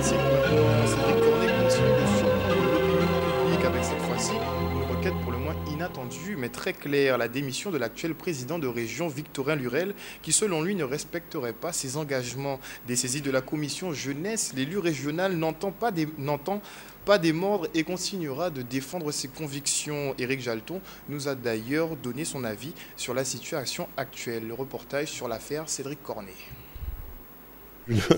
politique. Maintenant, Cédric Cornet continue de surprendre l'opinion publique avec cette fois-ci une requête pour le moins inattendue mais très claire, la démission de l'actuel président de région Victorin Lurel qui selon lui ne respecterait pas ses engagements. Dessaisi de la commission jeunesse, l'élu régional n'entend pas démordre et continuera de défendre ses convictions. Éric Jalton nous a d'ailleurs donné son avis sur la situation actuelle. Le reportage sur l'affaire Cédric Cornet.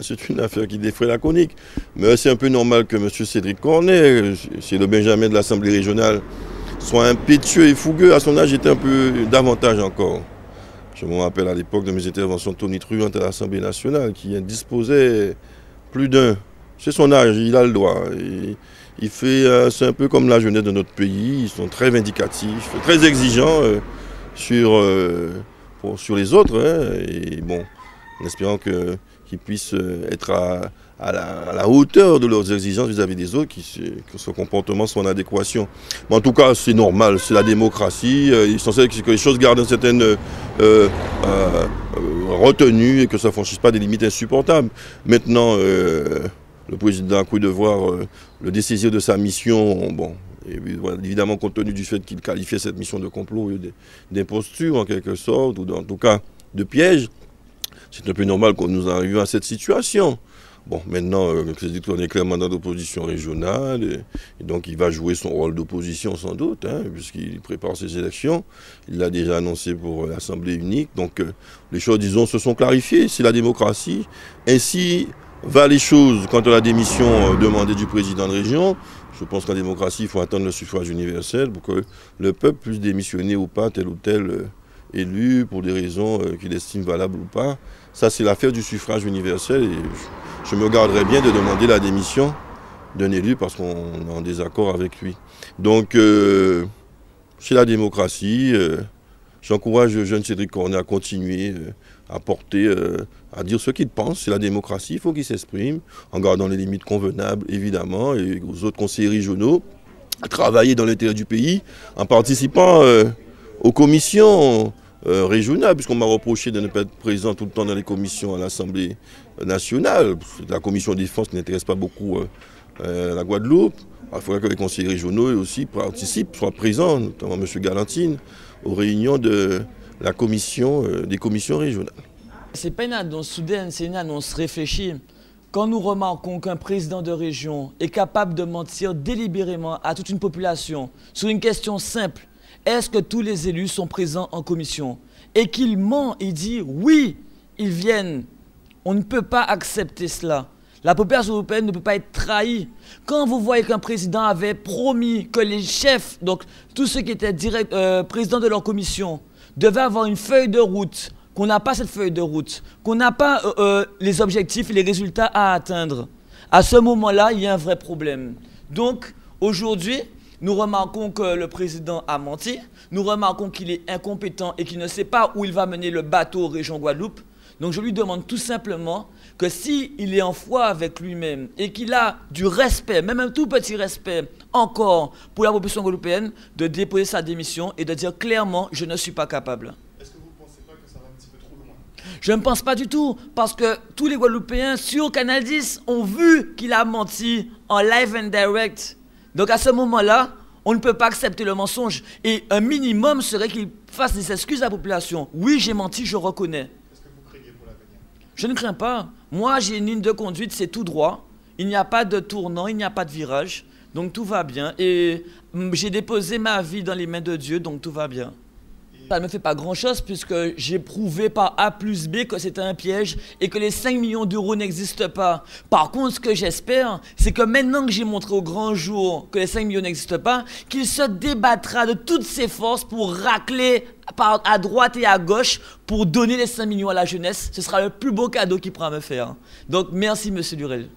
C'est une affaire qui défraie la chronique. Mais c'est un peu normal que M. Cédric Cornet, c'est le Benjamin de l'Assemblée régionale, soit impétueux et fougueux. À son âge, il était un peu davantage encore. Je me rappelle à l'époque de mes interventions tonitruantes à l'Assemblée nationale, qui disposait plus d'un. C'est son âge, il a le droit. C'est un peu comme la jeunesse de notre pays, ils sont très vindicatifs, très exigeants sur les autres. Hein, et bon, en espérant qu'ils puissent être à la hauteur de leurs exigences vis-à-vis des autres, que ce comportement soit en adéquation. Mais en tout cas, c'est normal, c'est la démocratie, il est censé que les choses gardent une certaine retenue et que ça ne franchisse pas des limites insupportables. Maintenant, le président a cru devoir le dessaisir de sa mission, bon, évidemment compte tenu du fait qu'il qualifiait cette mission de complot d'imposture en quelque sorte, ou en tout cas de piège. C'est un peu normal qu'on nous arrivions à cette situation. Bon, maintenant, Cédric Cornet est clairement dans l'opposition régionale, et donc il va jouer son rôle d'opposition sans doute, hein, puisqu'il prépare ses élections. Il l'a déjà annoncé pour l'Assemblée unique. Donc les choses, disons, se sont clarifiées. C'est la démocratie. Ainsi va les choses quant à la démission demandée du président de région. Je pense qu'en démocratie, il faut attendre le suffrage universel pour que le peuple puisse démissionner ou pas tel ou tel élu pour des raisons qu'il estime valables ou pas. Ça, c'est l'affaire du suffrage universel et je me garderais bien de demander la démission d'un élu parce qu'on est en désaccord avec lui. Donc, c'est la démocratie. J'encourage le jeune Cédric Cornet à continuer à porter, à dire ce qu'il pense. C'est la démocratie, il faut qu'il s'exprime en gardant les limites convenables, évidemment, et aux autres conseillers régionaux, à travailler dans l'intérêt du pays, en participant aux commissions régionales, puisqu'on m'a reproché de ne pas être présent tout le temps dans les commissions à l'Assemblée nationale. La commission défense n'intéresse pas beaucoup la Guadeloupe. Il faudrait que les conseillers régionaux aussi participent, soient présents, notamment M. Galantine, aux réunions de la commission, des commissions régionales. Ce n'est pas une annonce soudaine, c'est une annonce réfléchie. Quand nous remarquons qu'un président de région est capable de mentir délibérément à toute une population sur une question simple, est-ce que tous les élus sont présents en commission? Et qu'il ment, il dit oui, ils viennent. On ne peut pas accepter cela. La population européenne ne peut pas être trahie. Quand vous voyez qu'un président avait promis que les chefs, donc tous ceux qui étaient présidents de leur commission, devaient avoir une feuille de route, qu'on n'a pas cette feuille de route, qu'on n'a pas les objectifs et les résultats à atteindre, à ce moment-là, il y a un vrai problème. Donc, aujourd'hui, nous remarquons que le président a menti, nous remarquons qu'il est incompétent et qu'il ne sait pas où il va mener le bateau région Guadeloupe. Donc je lui demande tout simplement que s'il est en foi avec lui-même et qu'il a du respect, même un tout petit respect encore pour la population guadeloupéenne, de déposer sa démission et de dire clairement « je ne suis pas capable ». Est-ce que vous ne pensez pas que ça va un petit peu trop loin? Je ne pense pas du tout, parce que tous les Guadeloupéens sur Canal 10 ont vu qu'il a menti en live and direct. Donc à ce moment-là, on ne peut pas accepter le mensonge. Et un minimum serait qu'il fasse des excuses à la population. Oui, j'ai menti, je reconnais. Est-ce que vous craignez pour l'avenir? Je ne crains pas. Moi, j'ai une ligne de conduite, c'est tout droit. Il n'y a pas de tournant, il n'y a pas de virage. Donc tout va bien. Et j'ai déposé ma vie dans les mains de Dieu, donc tout va bien. Ça ne me fait pas grand-chose puisque j'ai prouvé par A plus B que c'était un piège et que les 5 millions d'euros n'existent pas. Par contre, ce que j'espère, c'est que maintenant que j'ai montré au grand jour que les 5 millions n'existent pas, qu'il se débattra de toutes ses forces pour racler à droite et à gauche pour donner les 5 millions à la jeunesse. Ce sera le plus beau cadeau qu'il pourra me faire. Donc merci, monsieur Lurel.